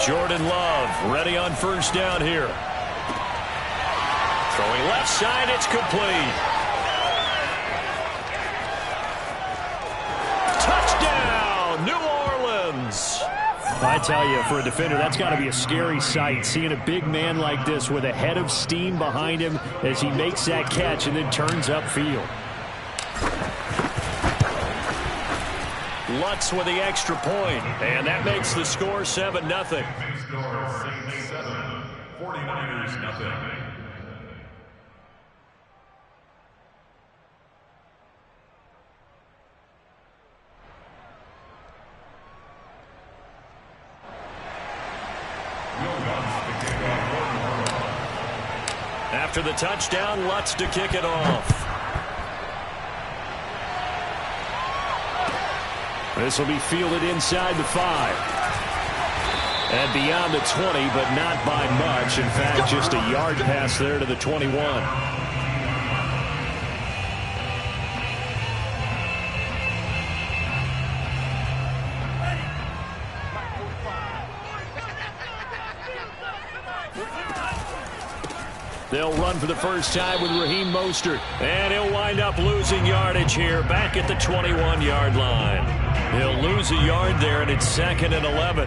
Jordan Love ready on first down here. Throwing left side, it's complete. Touchdown, New Orleans. I tell you, for a defender, that's got to be a scary sight, seeing a big man like this with a head of steam behind him as he makes that catch and then turns upfield. Lutz with the extra point, and that makes the score 7-0. 49ers nothing. After the touchdown, Lutz to kick it off. This will be fielded inside the 5. And beyond the 20, but not by much. In fact, just a yard pass there to the 21. They'll run for the first time with Raheem Mostert. And he'll wind up losing yardage here back at the 21-yard line. He'll lose a yard there, and it's 2nd and 11.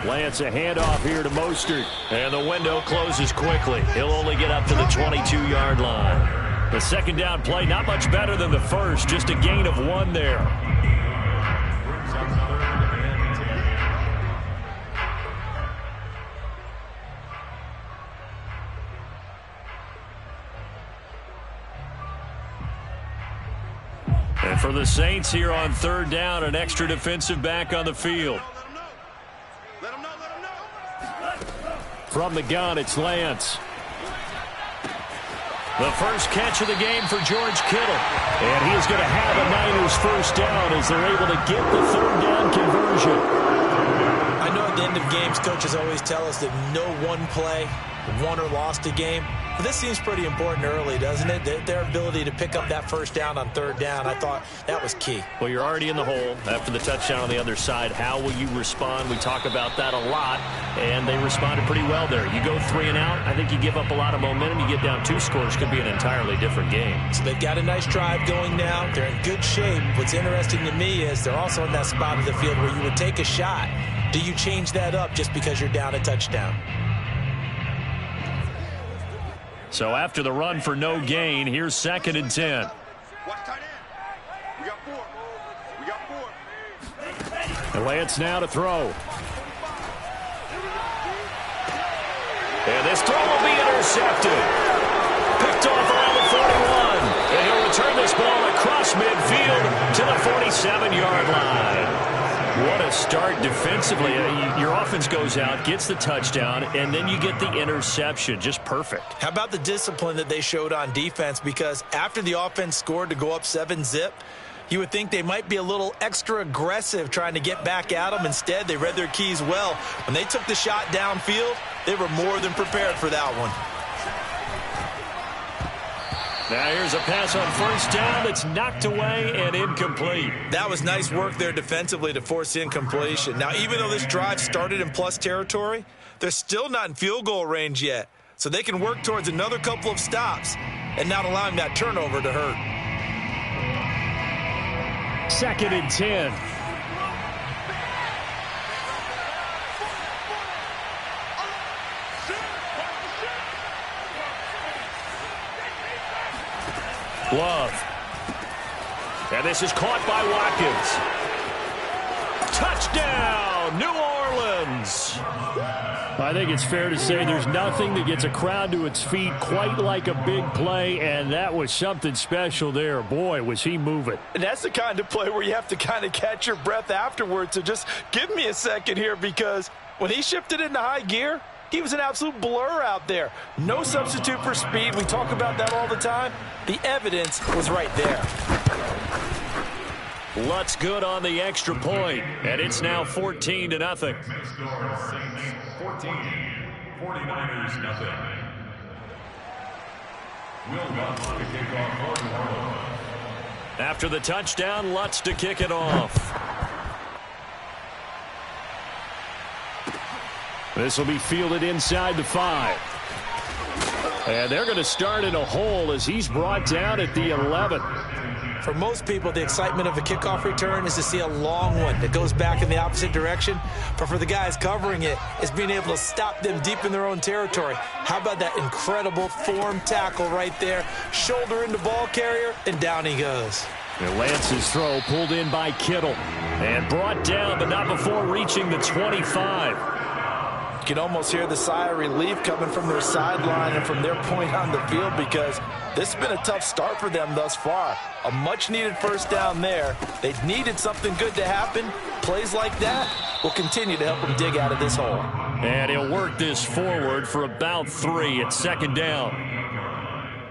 Lance a handoff here to Mostert. And the window closes quickly. He'll only get up to the 22-yard line. The second down play, not much better than the first. Just a gain of 1 there. And for the Saints here on third down, an extra defensive back on the field. From the gun, it's Lance. The first catch of the game for George Kittle. And he's going to have a Niners first down as they're able to get the third down conversion. I know at the end of games, coaches always tell us that no one play won or lost a game. But this seems pretty important early, doesn't it? Their ability to pick up that first down on third down, I thought that was key. Well, you're already in the hole after the touchdown on the other side. How will you respond? We talk about that a lot, and they responded pretty well there. You go 3 and out, I think you give up a lot of momentum. You get down 2 scores, could be an entirely different game. So they've got a nice drive going now. They're in good shape. What's interesting to me is they're also in that spot of the field where you would take a shot. Do you change that up just because you're down a touchdown? So after the run for no gain, here's 2nd and 10. And Lance now to throw. And this throw will be intercepted. Picked off around the 41. And he'll return this ball across midfield to the 47-yard line. What a start defensively. Your offense goes out, gets the touchdown, and then you get the interception. Just perfect. How about the discipline that they showed on defense? Because after the offense scored to go up 7-zip, you would think they might be a little extra aggressive trying to get back at them. Instead, they read their keys well. When they took the shot downfield, they were more than prepared for that one. Now here's a pass on first down that's knocked away and incomplete. That was nice work there defensively to force incompletion. Now, even though this drive started in plus territory, they're still not in field goal range yet. So they can work towards another couple of stops and not allowing that turnover to hurt. 2nd and 10. Love. And this is caught by Watkins. Touchdown, New Orleans. I think it's fair to say there's nothing that gets a crowd to its feet quite like a big play, and that was something special there. Boy, was he moving. And that's the kind of play where you have to kind of catch your breath afterwards. So just give me a second here, because when he shifted into high gear, he was an absolute blur out there. No substitute for speed. We talk about that all the time. The evidence was right there. Lutz good on the extra point, and it's now 14-0. 14, 49ers nothing. Will Lutz to kick off Gordon Harlow. After the touchdown, Lutz to kick it off. This will be fielded inside the 5. And they're going to start in a hole as he's brought down at the 11. For most people, the excitement of a kickoff return is to see a long one that goes back in the opposite direction. But for the guys covering it, it's being able to stop them deep in their own territory. How about that incredible form tackle right there? Shoulder into ball carrier, and down he goes. And Lance's throw pulled in by Kittle. And brought down, but not before reaching the 25. You can almost hear the sigh of relief coming from their sideline and from their point on the field, because this has been a tough start for them thus far. A much-needed first down there. They needed something good to happen. Plays like that will continue to help them dig out of this hole. And he'll work this forward for about 3 at second down.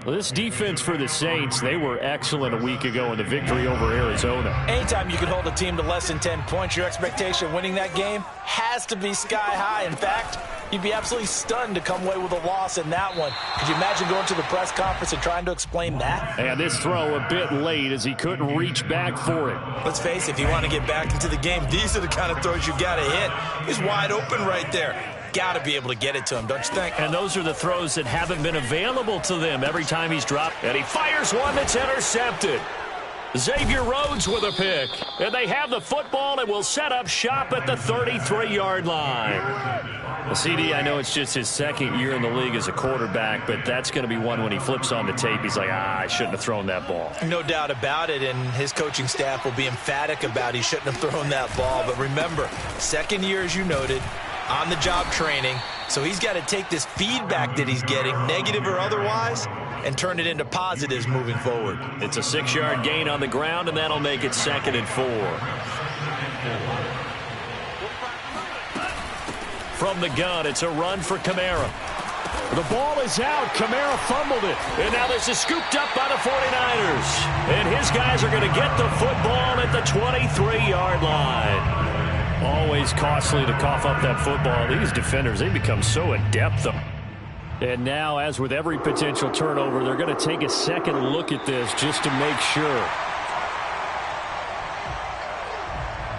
Well, this defense for the Saints, they were excellent a week ago in the victory over Arizona. Anytime you can hold a team to less than 10 points, your expectation of winning that game has to be sky high. In fact, you'd be absolutely stunned to come away with a loss in that one. Could you imagine going to the press conference and trying to explain that? And this throw a bit late as he couldn't reach back for it. Let's face it, if you want to get back into the game, these are the kind of throws you got to hit. He's wide open right there. Got to be able to get it to him, don't you think? And those are the throws that haven't been available to them every time he's dropped. And he fires one that's intercepted. Xavier Rhodes with a pick. And they have the football and will set up shop at the 33-yard line. Well, CD, I know it's just his second year in the league as a quarterback, but that's going to be one when he flips on the tape. He's like, I shouldn't have thrown that ball. No doubt about it, and his coaching staff will be emphatic about he shouldn't have thrown that ball. But remember, second year, as you noted, on-the-job training, so he's got to take this feedback that he's getting, negative or otherwise, and turn it into positives moving forward. It's a 6-yard gain on the ground, and that'll make it 2nd and 4. From the gun, it's a run for Kamara. The ball is out. Kamara fumbled it. And now this is scooped up by the 49ers. And his guys are going to get the football at the 23-yard line. Always costly to cough up that football. These defenders, they become so adept. And now, as with every potential turnover, they're going to take a second look at this just to make sure.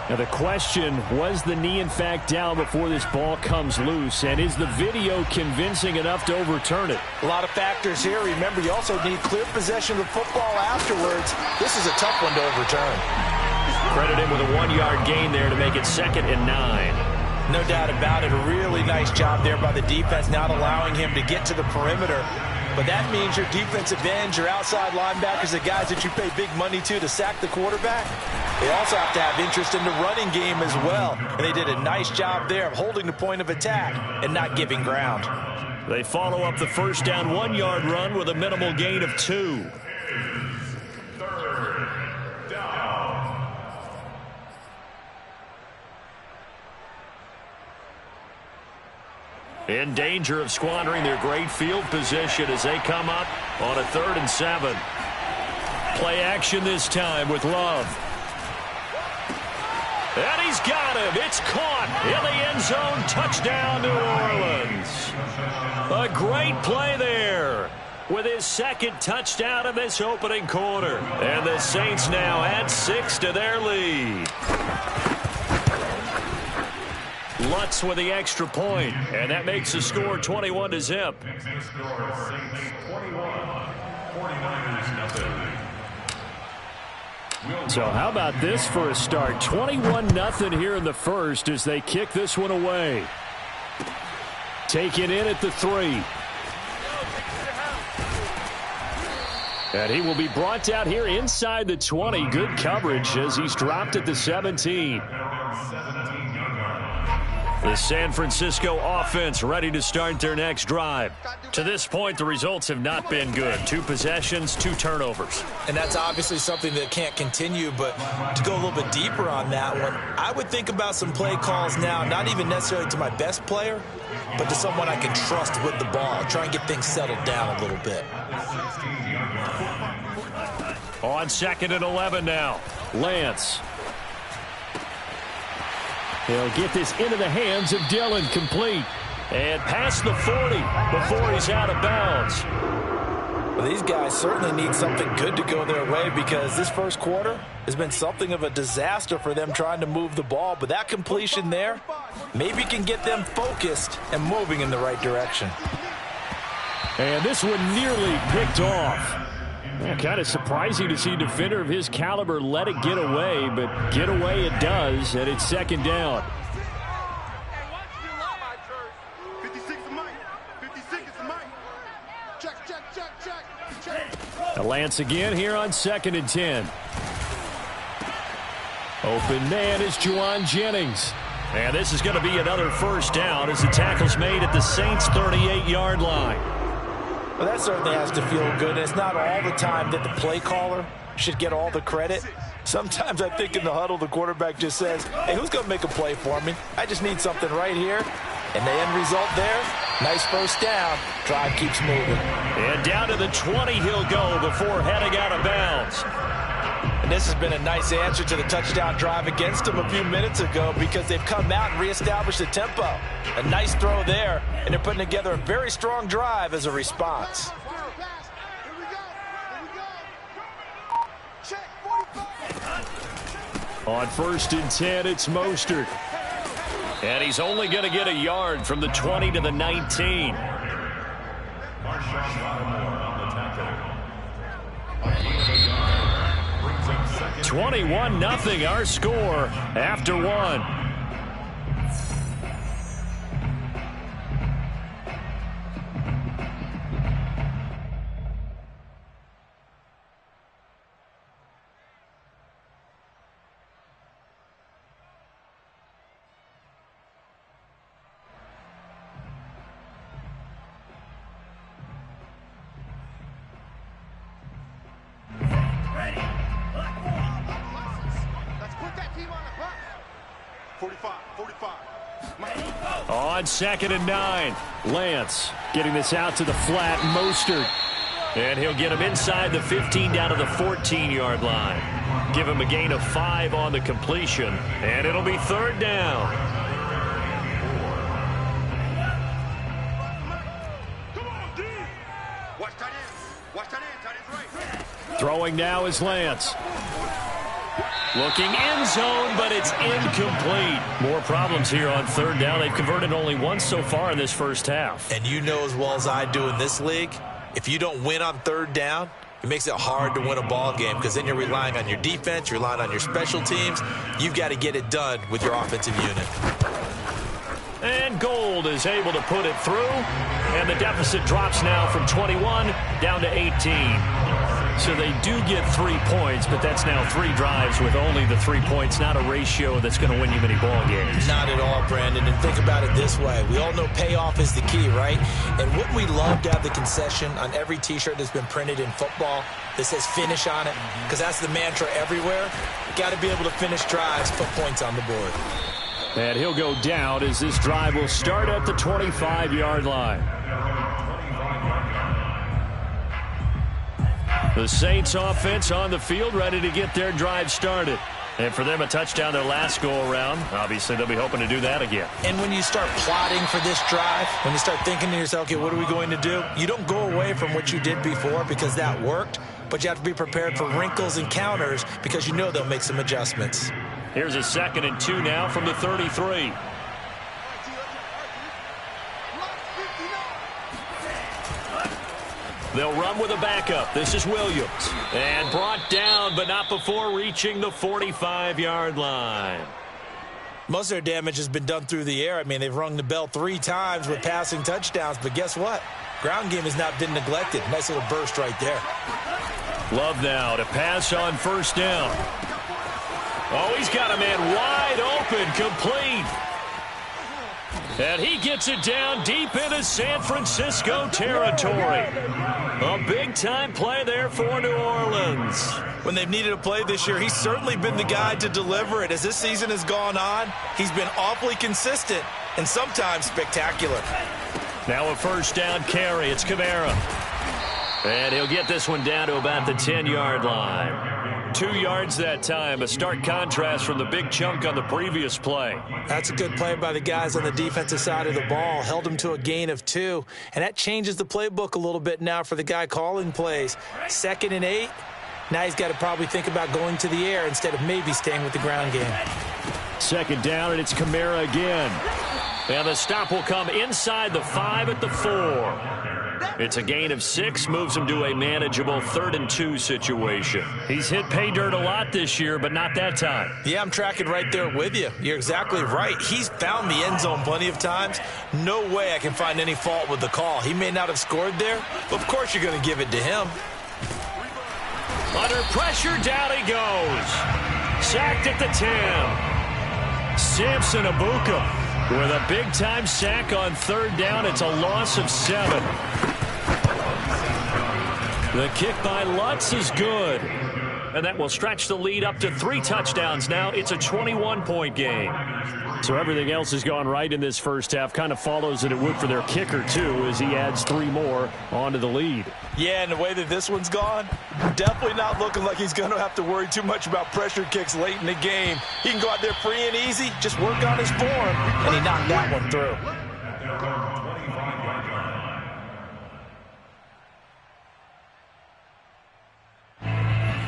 Now the question, was the knee in fact down before this ball comes loose? And is the video convincing enough to overturn it? A lot of factors here. Remember, you also need clear possession of the football afterwards. This is a tough one to overturn. Credit him with a 1-yard gain there to make it 2nd and 9. No doubt about it. A really nice job there by the defense, not allowing him to get to the perimeter. But that means your defensive ends, your outside linebackers, the guys that you pay big money to sack the quarterback, they also have to have interest in the running game as well. And they did a nice job there of holding the point of attack and not giving ground. They follow up the first down 1-yard run with a minimal gain of 2. In danger of squandering their great field position as they come up on a 3rd and 7. Play action this time with Love. And he's got him. It's caught in the end zone. Touchdown, New Orleans. A great play there with his 2nd touchdown of this opening quarter. And the Saints now add 6 to their lead. Lutz with the extra point, and that makes the score 21-0. So how about this for a start? 21-0 here in the first as they kick this one away. Take it in at the 3. And he will be brought down here inside the 20. Good coverage as he's dropped at the 17. The San Francisco offense ready to start their next drive. To this point, the results have not been good. 2 possessions, 2 turnovers. And that's obviously something that can't continue, but to go a little bit deeper on that one, I would think about some play calls now, not even necessarily to my best player, but to someone I can trust with the ball. Try and get things settled down a little bit. On 2nd and 11 now, Lance. He'll get this into the hands of Dillon, complete. And past the 40 before he's out of bounds. Well, these guys certainly need something good to go their way because this first quarter has been something of a disaster for them trying to move the ball. But that completion there maybe can get them focused and moving in the right direction. And this one nearly picked off. Kind of surprising to see a defender of his caliber let it get away, but get away it does, and it's second down. Lance again here on 2nd and 10. Open man is Juwan Jennings. And this is going to be another first down as the tackle's made at the Saints' 38-yard line. Well, that certainly has to feel good. And it's not all the time that the play caller should get all the credit. Sometimes I think in the huddle, the quarterback just says, hey, who's going to make a play for me? I just need something right here. And the end result there, nice first down. Drive keeps moving. And down to the 20 he'll go before heading out of bounds. And this has been a nice answer to the touchdown drive against them a few minutes ago because they've come out and reestablished the tempo. A nice throw there, and they're putting together a very strong drive as a response. On 1st and 10, it's Mostert. And he's only going to get a yard from the 20 to the 19. 21-0 our score after one. On 2nd and 9, Lance getting this out to the flat. Mostert. And he'll get him inside the 15 down to the 14-yard line. Give him a gain of 5 on the completion. And it'll be 3rd down. Throwing now is Lance. Looking end zone, but it's incomplete. More problems here on 3rd down. They've converted only once so far in this first half. And you know as well as I do in this league, if you don't win on 3rd down, it makes it hard to win a ball game because then you're relying on your defense, you're relying on your special teams. You've got to get it done with your offensive unit. And Gold is able to put it through. And the deficit drops now from 21 down to 18. So they do get 3 points, but that's now 3 drives with only the 3 points, not a ratio that's going to win you many ball games. Not at all, Brandon. And think about it this way. We all know payoff is the key, right? And wouldn't we love to have the concession on every T-shirt that's been printed in football that says finish on it? Because that's the mantra everywhere. Got to be able to finish drives, put points on the board. And he'll go down as this drive will start at the 25-yard line. The Saints offense on the field, ready to get their drive started. And for them, a touchdown their last go-around. Obviously, they'll be hoping to do that again. And when you start plotting for this drive, when you start thinking to yourself, okay, what are we going to do? You don't go away from what you did before because that worked, but you have to be prepared for wrinkles and counters because you know they'll make some adjustments. Here's a 2nd and 2 now from the 33. They'll run with a backup. This is Williams. And brought down, but not before reaching the 45-yard line. Most of their damage has been done through the air. I mean, they've rung the bell 3 times with passing touchdowns, but guess what? Ground game has not been neglected. Nice little burst right there. Love now to pass on 1st down. Oh, he's got a man wide open, complete. And he gets it down deep into San Francisco territory. A big-time play there for New Orleans. When they've needed a play this year, he's certainly been the guy to deliver it. As this season has gone on, he's been awfully consistent and sometimes spectacular. Now a 1st down carry. It's Kamara. And he'll get this one down to about the 10-yard line. 2 yards that time, a stark contrast from the big chunk on the previous play. That's a good play by the guys on the defensive side of the ball. Held them to a gain of 2, and that changes the playbook a little bit now for the guy calling plays. 2nd and 8. Now he's got to probably think about going to the air instead of maybe staying with the ground game. 2nd down, and it's Kamara again. And the stop will come inside the 5 at the 4. It's a gain of 6, moves him to a manageable 3rd and 2 situation. He's hit pay dirt a lot this year, but not that time. Yeah, I'm tracking right there with you. You're exactly right. He's found the end zone plenty of times. No way I can find any fault with the call. He may not have scored there, but of course you're going to give it to him. Under pressure, down he goes. Sacked at the 10. Samson Abuka with a big-time sack on 3rd down. It's a loss of 7. The kick by Lutz is good. And that will stretch the lead up to 3 touchdowns now. It's a 21-point game. So everything else has gone right in this first half. Kind of follows that it would for their kicker, too, as he adds 3 more onto the lead. Yeah, and the way that this one's gone, definitely not looking like he's going to have to worry too much about pressure kicks late in the game. He can go out there free and easy, just work on his form, and he knocked that one through.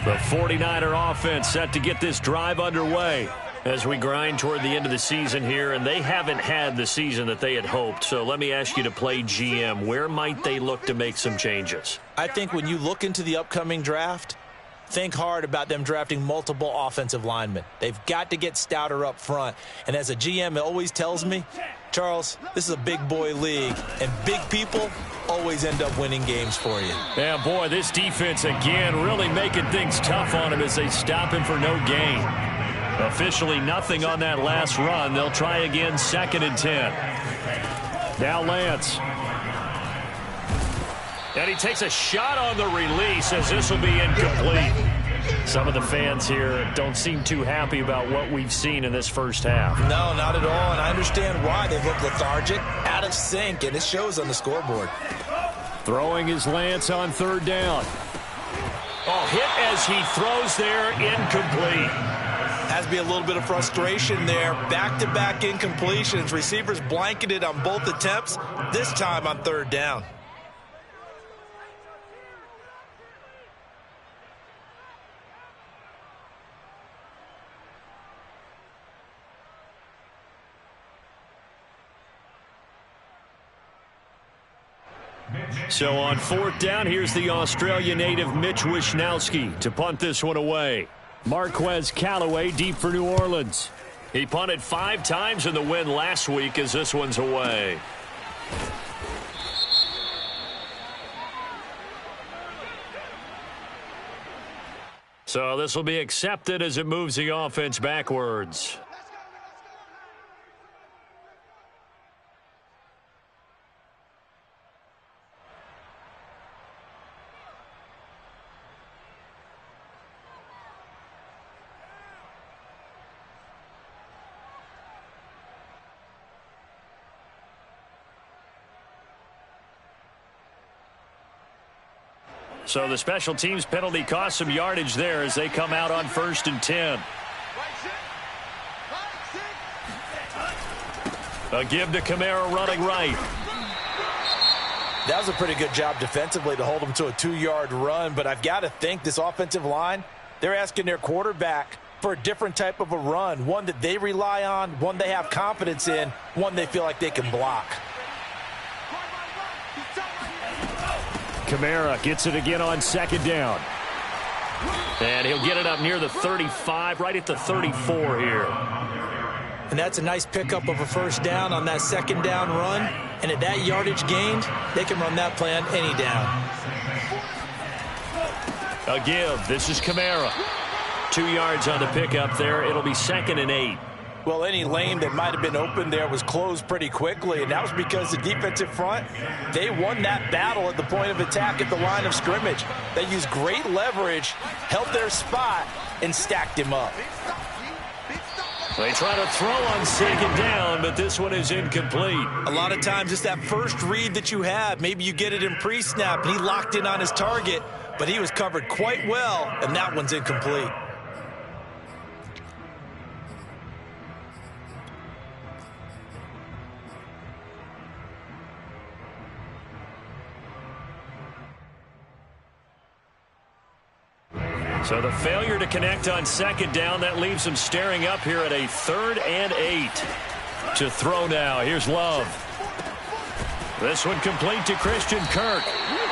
The 49er offense set to get this drive underway as we grind toward the end of the season here, and they haven't had the season that they had hoped. So let me ask you to play GM. Where might they look to make some changes? I think when you look into the upcoming draft, think hard about them drafting multiple offensive linemen. They've got to get stouter up front. And as a GM, it always tells me, Charles, this is a big boy league, and big people always end up winning games for you. Yeah, boy, this defense again really making things tough on him as they stop him for no gain. Officially nothing on that last run. They'll try again, 2nd and 10. Now Lance. And he takes a shot on the release as this will be incomplete. Some of the fans here don't seem too happy about what we've seen in this first half. No, not at all, and I understand why. They look lethargic, out of sync, and it shows on the scoreboard. Throwing his Lance on 3rd down. Oh, hit as he throws there, incomplete. Has to be a little bit of frustration there. Back-to-back incompletions. Receivers blanketed on both attempts, this time on 3rd down. So on 4th down, here's the Australia native Mitch Wishnowsky to punt this one away. Marquez Callaway deep for New Orleans. He punted 5 times in the win last week as this one's away. So this will be accepted as it moves the offense backwards. So the special teams penalty cost some yardage there as they come out on 1st and 10. A give to Kamara running right. That was a pretty good job defensively to hold him to a 2-yard run, but I've got to think this offensive line, they're asking their quarterback for a different type of a run, one that they rely on, one they have confidence in, one they feel like they can block. Kamara gets it again on 2nd down. And he'll get it up near the 35, right at the 34 here. And that's a nice pickup of a 1st down on that 2nd down run. And at that yardage gained, they can run that play on any down. A give. This is Kamara. 2 yards on the pickup there. It'll be 2nd and 8. Well, any lane that might have been open there was closed pretty quickly, and that was because the defensive front, they won that battle at the point of attack at the line of scrimmage. They used great leverage, held their spot, and stacked him up. They try to throw on 2nd down, but this one is incomplete. A lot of times it's that first read that you have. Maybe you get it in pre-snap, and he locked in on his target. but he was covered quite well, and that one's incomplete. So the failure to connect on second down, that leaves him staring up here at a 3rd and 8. To throw now, here's Love. This one complete to Christian Kirk.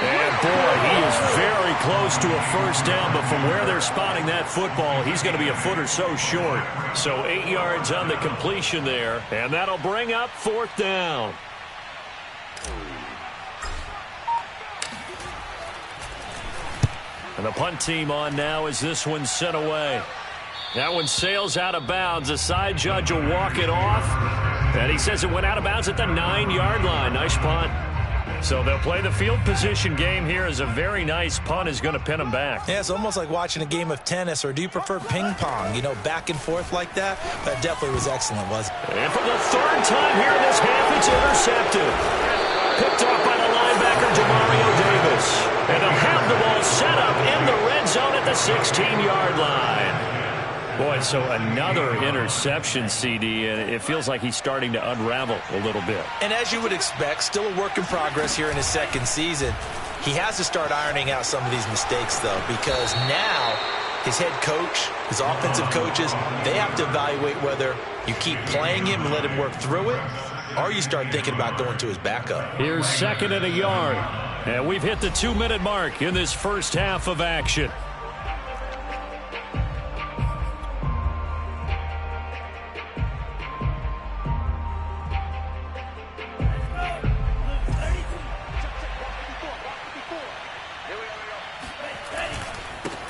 And boy, he is very close to a first down, but from where they're spotting that football, he's going to be a foot or so short. So 8 yards on the completion there, and that'll bring up 4th down. And the punt team on now as this one's sent away. That one sails out of bounds. The side judge will walk it off. And he says it went out of bounds at the 9-yard line. Nice punt. So they'll play the field position game here as a very nice punt is going to pin them back. Yeah, it's almost like watching a game of tennis, or do you prefer ping pong? You know, back and forth like that? That definitely was excellent, wasn't it? And for the 3rd time here in this half, it's intercepted. Picked off by the linebacker, Demario Davis. And they'll have the ball set up in the red zone at the 16-yard line. Boy, so another interception, CD, and it feels like he's starting to unravel a little bit. And as you would expect, still a work in progress here in his 2nd season. He has to start ironing out some of these mistakes, though, because now his head coach, his offensive coaches, they have to evaluate whether you keep playing him and let him work through it, or you start thinking about going to his backup. Here's 2nd and a yard. And we've hit the 2-minute mark in this first half of action.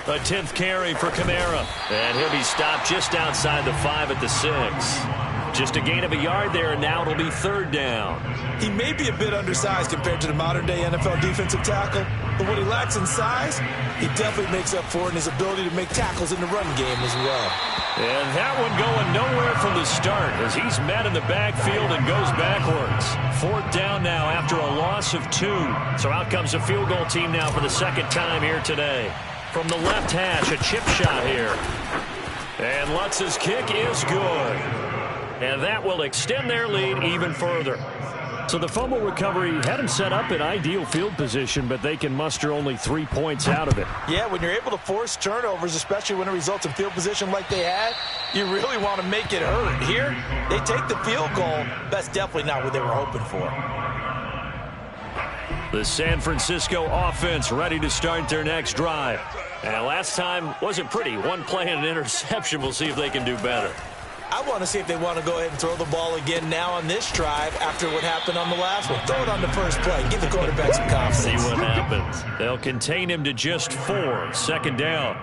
A 10th carry for Kamara. And he'll be stopped just outside the 5 at the 6. Just a gain of a yard there, and now it'll be 3rd down. He may be a bit undersized compared to the modern-day NFL defensive tackle, but what he lacks in size, he definitely makes up for in his ability to make tackles in the run game as well. And that one going nowhere from the start as he's met in the backfield and goes backwards. 4th down now after a loss of 2. So out comes the field goal team now for the 2nd time here today. From the left hash, a chip shot here. And Lutz's kick is good. And that will extend their lead even further. So the fumble recovery had him set up in ideal field position, but they can muster only 3 points out of it. Yeah, when you're able to force turnovers, especially when it results in field position like they had, you really want to make it hurt. Here, they take the field goal. That's definitely not what they were hoping for. The San Francisco offense ready to start their next drive. And last time wasn't pretty. One play and an interception. We'll see if they can do better. I want to see if they want to go ahead and throw the ball again now on this drive after what happened on the last one. Throw it on the first play. Give the quarterback some confidence. See what happens. They'll contain him to just 4. 2nd down.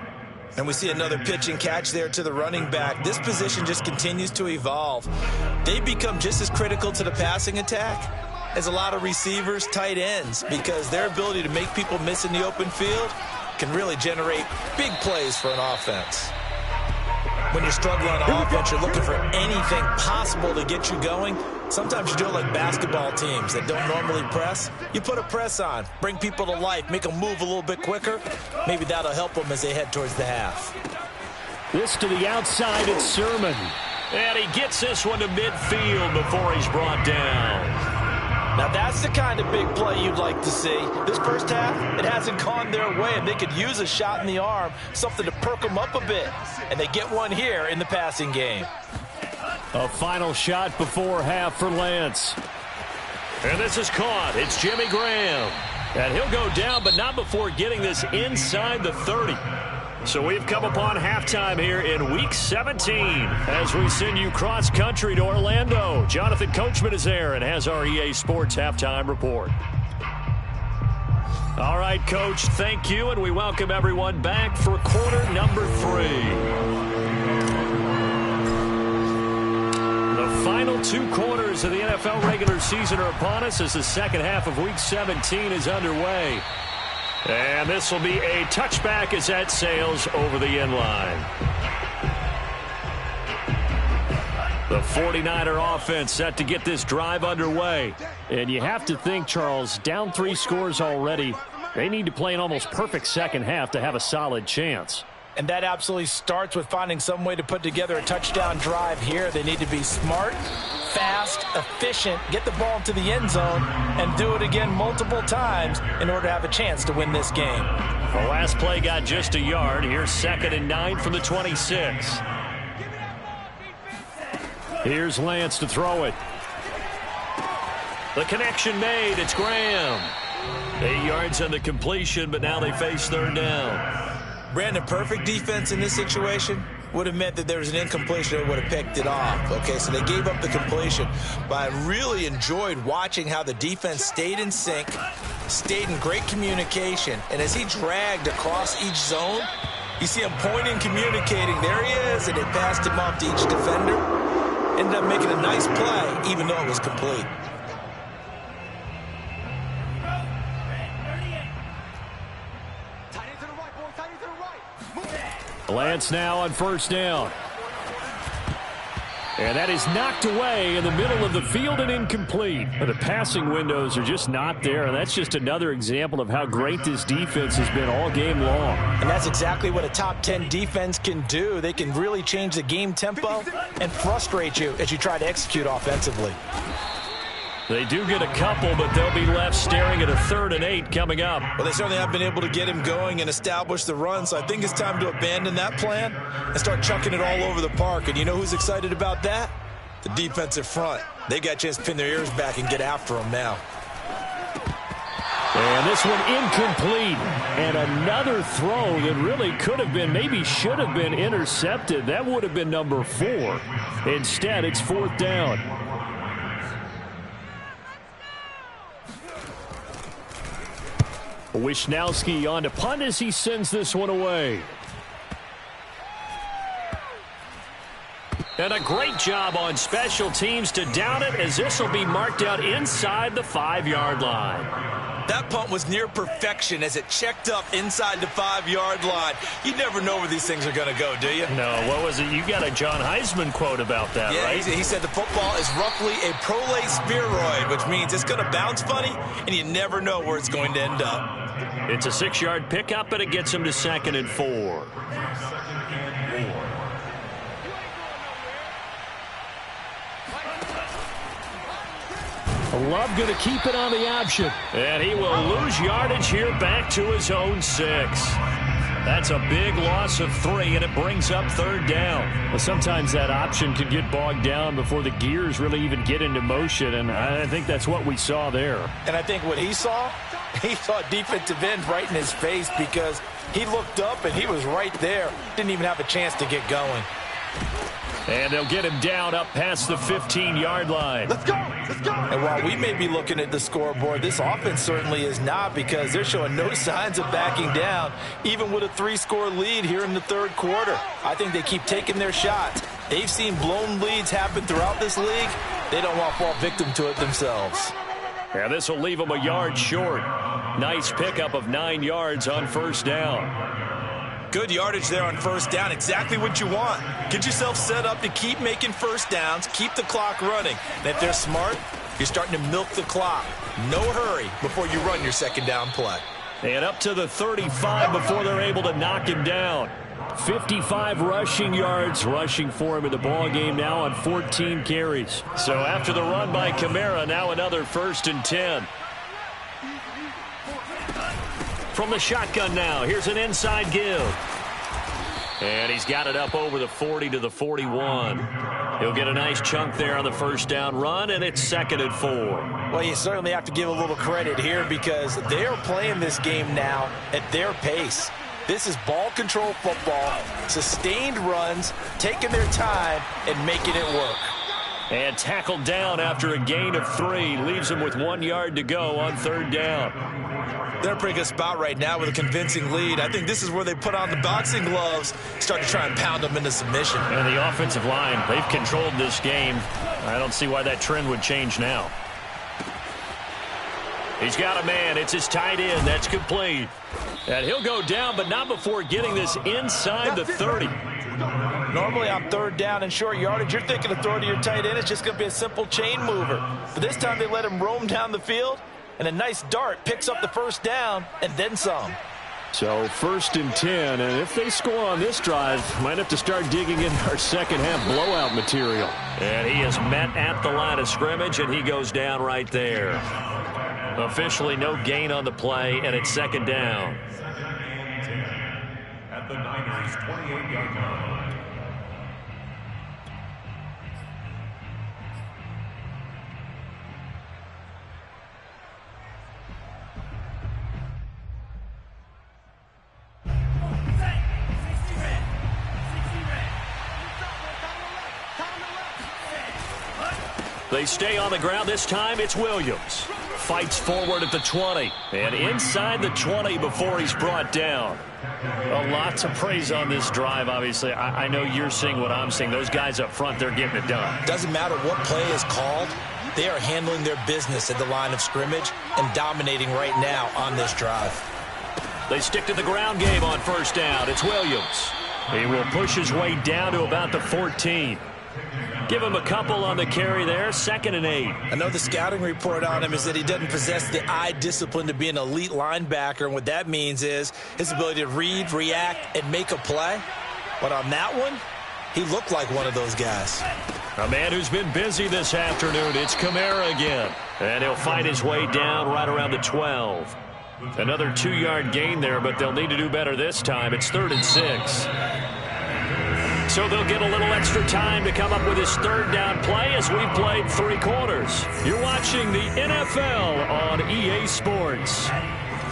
And we see another pitch and catch there to the running back. This position just continues to evolve. They become just as critical to the passing attack as a lot of receivers, tight ends, because their ability to make people miss in the open field can really generate big plays for an offense. When you're struggling on offense, you're looking for anything possible to get you going. Sometimes you do it like basketball teams that don't normally press. You put a press on, bring people to life, make them move a little bit quicker. Maybe that'll help them as they head towards the half. This to the outside, it's Sermon. And he gets this one to midfield before he's brought down. Now that's the kind of big play you'd like to see. This first half, it hasn't gone their way, and they could use a shot in the arm, something to perk them up a bit. And they get one here in the passing game. A final shot before half for Lance. And this is caught. It's Jimmy Graham. And he'll go down, but not before getting this inside the 30. So we've come upon halftime here in Week 17 as we send you cross-country to Orlando. Jonathan Coachman is there and has our EA Sports Halftime Report. All right, Coach, thank you, and we welcome everyone back for quarter number 3. The final 2 quarters of the NFL regular season are upon us as the second half of Week 17 is underway. And this will be a touchback as that sails over the end line. The 49er offense set to get this drive underway. And you have to think, Charles, down 3 scores already. They need to play an almost perfect second half to have a solid chance. And that absolutely starts with finding some way to put together a touchdown drive here. They need to be smart, fast, efficient, get the ball into the end zone, and do it again multiple times in order to have a chance to win this game. The last play got just a yard. Here's 2nd and 9 from the 26. Here's Lance to throw it. The connection made. It's Graham. 8 yards on the completion, but now they face 3rd down. Brandon, perfect defense in this situation would have meant that there was an incompletion that would have picked it off. Okay, so they gave up the completion. But I really enjoyed watching how the defense stayed in sync, stayed in great communication. And as he dragged across each zone, you see him pointing, communicating. There he is, and it passed him off to each defender. Ended up making a nice play, even though it was complete. Lance now on 1st down. And that is knocked away in the middle of the field and incomplete. The passing windows are just not there, and that's just another example of how great this defense has been all game long. And that's exactly what a top 10 defense can do. They can really change the game tempo and frustrate you as you try to execute offensively. They do get a couple, but they'll be left staring at a 3rd and 8 coming up. Well, they certainly have been able to get him going and establish the run, so I think it's time to abandon that plan and start chucking it all over the park. And you know who's excited about that? The defensive front. They got a chance to pin their ears back and get after him now. And this one incomplete. And another throw that really could have been, maybe should have been intercepted. That would have been number 4. Instead, it's 4th down. Wisnowski on to punt as he sends this one away. And a great job on special teams to down it, as this will be marked out inside the 5-yard line. That punt was near perfection as it checked up inside the 5-yard line. You never know where these things are going to go, do you? No, what was it? You got a John Heisman quote about that, right? Yeah, he said the football is roughly a prolate spheroid, which means it's going to bounce funny, and you never know where it's going to end up. It's a 6-yard pickup, and it gets him to 2nd and 4. Love going to keep it on the option. And he will lose yardage here back to his own 6. That's a big loss of 3, and it brings up 3rd down. Well, sometimes that option can get bogged down before the gears really even get into motion, and I think that's what we saw there. And I think what he saw defensive end right in his face, because he looked up and he was right there. Didn't even have a chance to get going. And they'll get him down up past the 15-yard line. Let's go! Let's go! And while we may be looking at the scoreboard, this offense certainly is not, because they're showing no signs of backing down, even with a 3-score lead here in the 3rd quarter. I think they keep taking their shots. They've seen blown leads happen throughout this league. They don't want to fall victim to it themselves. Yeah, this will leave them a yard short. Nice pickup of 9 yards on 1st down. Good yardage there on 1st down. Exactly what you want. Get yourself set up to keep making 1st downs, keep the clock running. And if they're smart, you're starting to milk the clock. No hurry before you run your 2nd down play. And up to the 35 before they're able to knock him down. 55 rushing yards rushing for him in the ball game now on 14 carries. So after the run by Kamara, now another 1st and 10. From the shotgun now, here's an inside give. And he's got it up over the 40 to the 41. He'll get a nice chunk there on the 1st down run, and it's 2nd and 4. Well, you certainly have to give a little credit here, because they're playing this game now at their pace. This is ball control football, sustained runs, taking their time and making it work. And tackled down after a gain of 3. Leaves him with 1 yard to go on 3rd down. They're in a pretty good spot right now with a convincing lead. I think this is where they put on the boxing gloves, start to try and pound them into submission. And the offensive line, they've controlled this game. I don't see why that trend would change now. He's got a man. It's his tight end. That's complete. And he'll go down, but not before getting this inside the 30. Normally on 3rd down and short yardage, you're thinking of throwing to your tight end. It's just going to be a simple chain mover. But this time they let him roam down the field, and a nice dart picks up the first down and then some. So 1st and 10, and if they score on this drive, might have to start digging into our second half blowout material. And he is met at the line of scrimmage, and he goes down right there. Officially no gain on the play, and it's 2nd down. At the Niners' 28-yard line. They stay on the ground. This time it's Williams. Fights forward at the 20 and inside the 20 before he's brought down. A lot to praise on this drive, obviously. I know you're seeing what I'm seeing. Those guys up front, they're getting it done. Doesn't matter what play is called. They are handling their business at the line of scrimmage and dominating right now on this drive. They stick to the ground game on 1st down. It's Williams. He will push his way down to about the 14. Give him a couple on the carry there. 2nd and 8. I know the scouting report on him is that he doesn't possess the eye discipline to be an elite linebacker, and what that means is his ability to read, react, and make a play. But on that one, he looked like one of those guys. A man who's been busy this afternoon. It's Kamara again. And he'll fight his way down right around the 12. Another 2-yard gain there, but they'll need to do better this time. It's 3rd and 6. So they'll get a little extra time to come up with his 3rd down play as we've played 3 quarters. You're watching the NFL on EA Sports.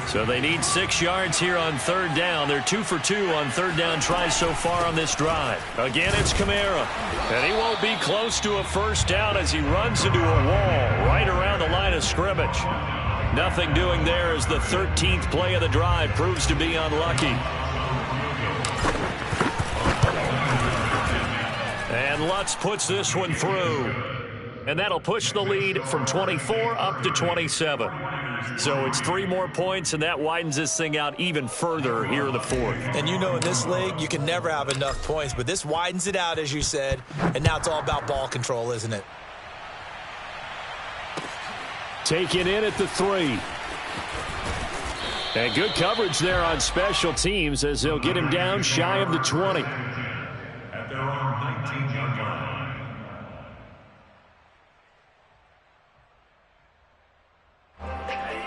So they need 6 yards here on 3rd down. They're 2 for 2 on 3rd down tries so far on this drive. Again, it's Kamara. And he won't be close to a 1st down as he runs into a wall right around the line of scrimmage. Nothing doing there as the 13th play of the drive proves to be unlucky. And Lutz puts this one through. And that'll push the lead from 24 up to 27. So it's 3 more points, and that widens this thing out even further here in the 4th. And you know in this league, you can never have enough points, but this widens it out, as you said, and now it's all about ball control, isn't it? Taken in at the 3. And good coverage there on special teams as they'll get him down shy of the 20. At their own 19-yard line.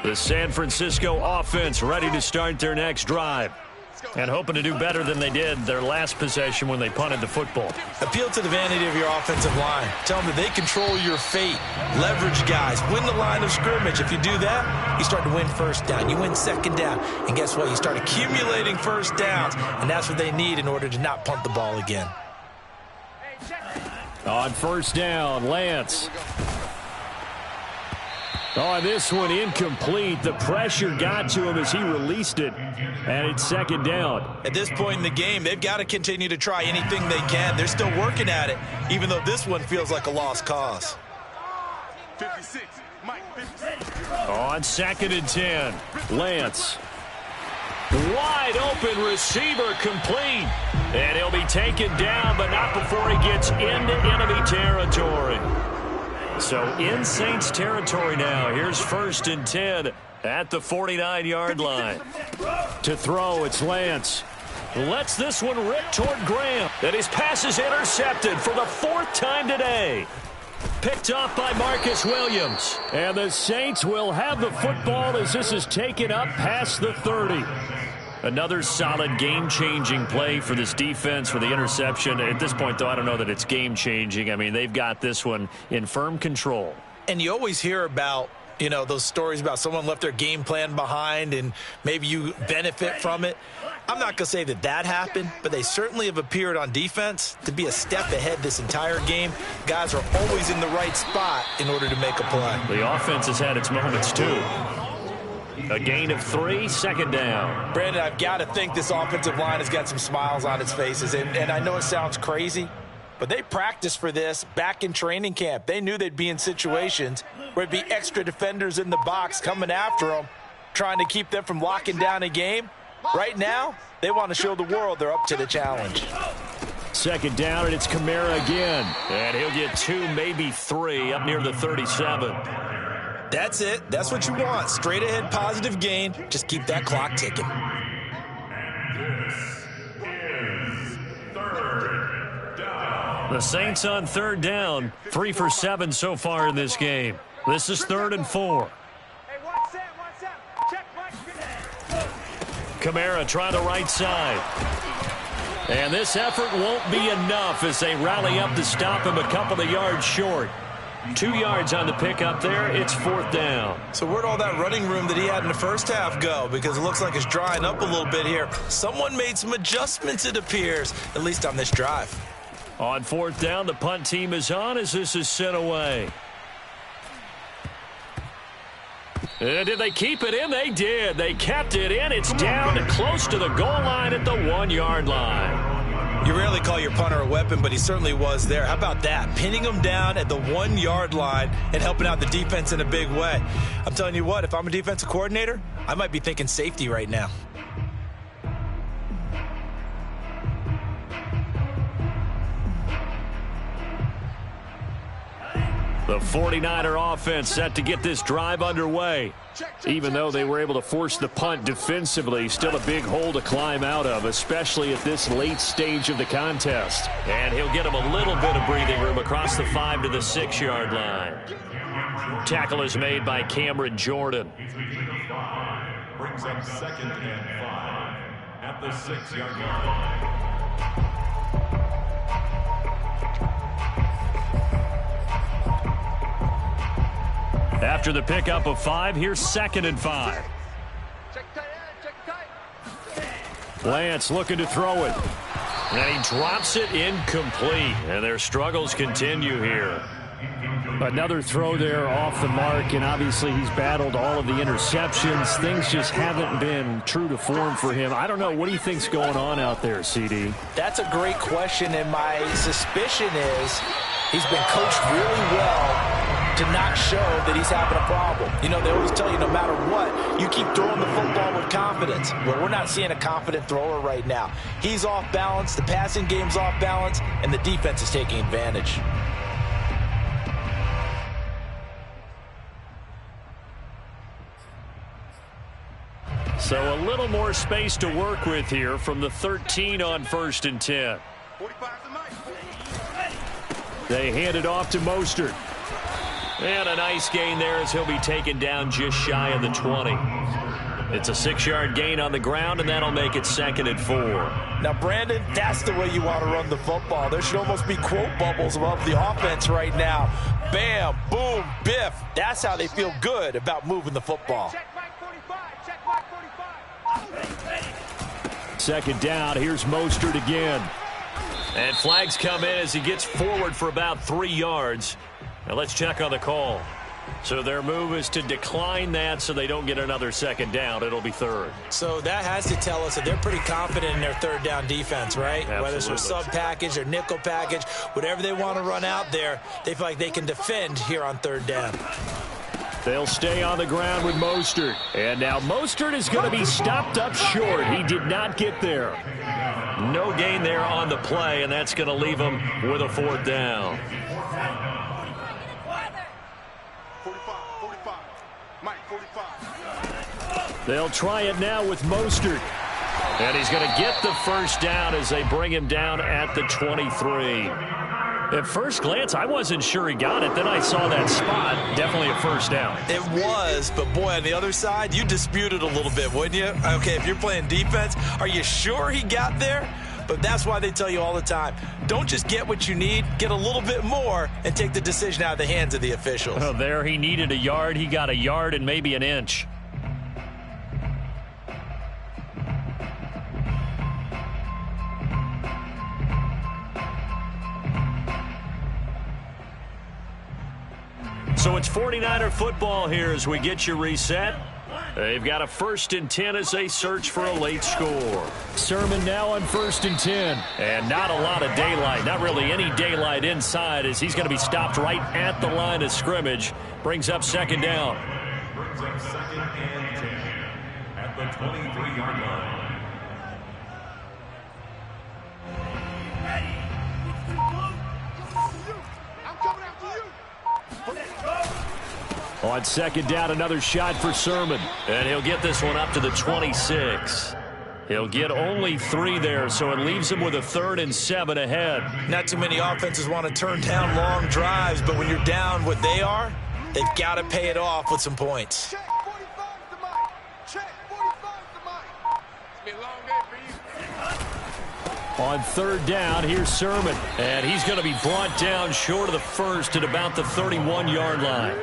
The San Francisco offense ready to start their next drive. And hoping to do better than they did their last possession when they punted the football. Appeal to the vanity of your offensive line. Tell them that they control your fate. Leverage guys. Win the line of scrimmage. If you do that, you start to win 1st down. You win 2nd down. And guess what? You start accumulating 1st downs. And that's what they need in order to not punt the ball again. On 1st down, Lance. Oh, this one incomplete. The pressure got to him as he released it. And it's 2nd down. At this point in the game, they've got to continue to try anything they can. They're still working at it, even though this one feels like a lost cause. 56, Mike, 56. On 2nd and 10, Lance. Wide open receiver complete. And he'll be taken down, but not before he gets into enemy territory. So in Saints territory now. Here's 1st and 10 at the 49-yard line. To throw, it's Lance. Lets this one rip toward Graham. And his pass is intercepted for the 4th time today. Picked off by Marcus Williams. And the Saints will have the football as this is taken up past the 30. Another solid game-changing play for this defense for the interception. At this point, though, I don't know that it's game-changing. I mean, they've got this one in firm control. And you always hear about, you know, those stories about someone left their game plan behind and maybe you benefit from it. I'm not going to say that that happened, but they certainly have appeared on defense to be a step ahead this entire game. Guys are always in the right spot in order to make a play. The offense has had its moments, too. A gain of 3, 2nd down. Brandon, I've got to think this offensive line has got some smiles on its faces. And I know it sounds crazy, but they practiced for this back in training camp. They knew they'd be in situations where it'd be extra defenders in the box coming after them, trying to keep them from locking down a game. Right now, they want to show the world they're up to the challenge. 2nd down, and it's Kamara again. And he'll get 2, maybe 3, up near the 37. That's it. That's what you want. Straight ahead positive gain. Just keep that clock ticking. The Saints on third down, 3 for 7 so far in this game. This is 3rd and 4. Kamara try the right side. And this effort won't be enough as they rally up to stop him a couple of yards short. 2 yards on the pickup there. It's 4th down. So where'd all that running room that he had in the first half go? Because it looks like it's drying up a little bit here. Someone made some adjustments, it appears, at least on this drive. On 4th down, the punt team is on as this is sent away. Did they keep it in? They did. They kept it in. It's down close to the goal line at the 1-yard line. You rarely call your punter a weapon, but he certainly was there. How about that? Pinning him down at the 1-yard line and helping out the defense in a big way. I'm telling you what, if I'm a defensive coordinator, I might be thinking safety right now. The 49er offense set to get this drive underway. Even though they were able to force the punt defensively, still a big hole to climb out of, especially at this late stage of the contest. And he'll get him a little bit of breathing room across the 5 to the 6-yard line. Tackle is made by Cameron Jordan. Brings up 2nd and 5 at the 6-yard line. After the pickup of 5, here's 2nd and 5. Lance looking to throw it. And he drops it incomplete. And their struggles continue here. Another throw there off the mark, and obviously he's battled all of the interceptions. Things just haven't been true to form for him. I don't know. What do you think's going on out there, CD? That's a great question, and my suspicion is he's been coached really well to not show that he's having a problem. You know, they always tell you no matter what, you keep throwing the football with confidence. Well, we're not seeing a confident thrower right now. He's off balance, the passing game's off balance, and the defense is taking advantage. So a little more space to work with here from the 13 on 1st and 10. They hand it off to Mostert. And a nice gain there as he'll be taken down just shy of the 20. It's a 6-yard gain on the ground, and that'll make it 2nd and 4. Now, Brandon, that's the way you want to run the football. There should almost be quote bubbles above the offense right now. Bam, boom, biff. That's how they feel good about moving the football. Check Mike 45. Check Mike 45. 2nd down. Here's Mostert again. And flags come in as he gets forward for about 3 yards. Now let's check on the call. So their move is to decline that so they don't get another 2nd down. It'll be 3rd. So that has to tell us that they're pretty confident in their 3rd down defense, right? Absolutely. Whether it's a sub package or nickel package, whatever they want to run out there, they feel like they can defend here on 3rd down. They'll stay on the ground with Mostert. And now Mostert is going to be stopped up short. He did not get there. No gain there on the play, and that's going to leave him with a 4th down. 45. Mike 45. They'll try it now with Mostert. And he's going to get the 1st down as they bring him down at the 23. At first glance, I wasn't sure he got it. Then I saw that spot. Definitely a 1st down. It was, but boy, on the other side, you dispute it a little bit, wouldn't you? Okay, if you're playing defense, are you sure he got there? But that's why they tell you all the time, don't just get what you need, get a little bit more and take the decision out of the hands of the officials. Oh, there he needed a yard. He got a yard and maybe an inch. So it's 49er football here as we get you reset. They've got a 1st and 10 as they search for a late score. Sermon now on 1st and 10. And not a lot of daylight, not really any daylight inside as he's going to be stopped right at the line of scrimmage. Brings up 2nd down. Brings up 2nd and 10 at the 23-yard line. I'm coming after you. On second down, another shot for Sermon. And he'll get this one up to the 26. He'll get only 3 there, so it leaves him with a 3rd and 7 ahead. Not too many offenses want to turn down long drives, but when you're down what they are, they've got to pay it off with some points. Check 45 to Mike. Check 45 to Mike. It's been a long day for you. On third down, here's Sermon. And he's going to be brought down short of the first at about the 31-yard line.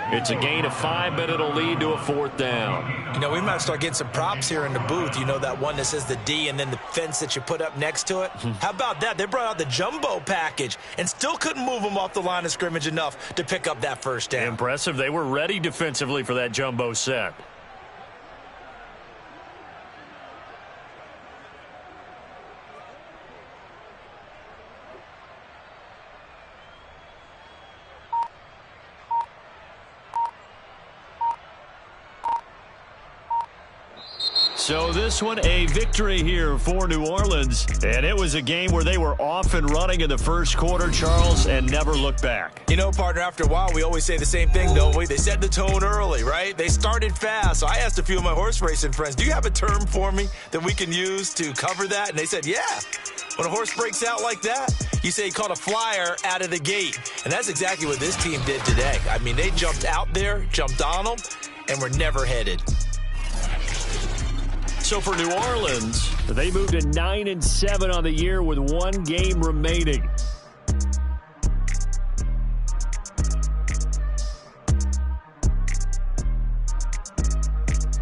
It's a gain of 5, but it'll lead to a 4th down. You know, we might start getting some props here in the booth. You know, that one that says the D and then the fence that you put up next to it? How about that? They brought out the jumbo package and still couldn't move them off the line of scrimmage enough to pick up that first down. Impressive. They were ready defensively for that jumbo set. So this one, a victory here for New Orleans. And it was a game where they were off and running in the first quarter, Charles, and never looked back. You know, partner, after a while, we always say the same thing, don't we? They set the tone early, right? They started fast. So I asked a few of my horse racing friends, do you have a term for me that we can use to cover that? And they said, yeah. When a horse breaks out like that, you say he caught a flyer out of the gate. And that's exactly what this team did today. I mean, they jumped out there, jumped on them, and were never headed. So for New Orleans, they moved to 9-7 on the year with 1 game remaining.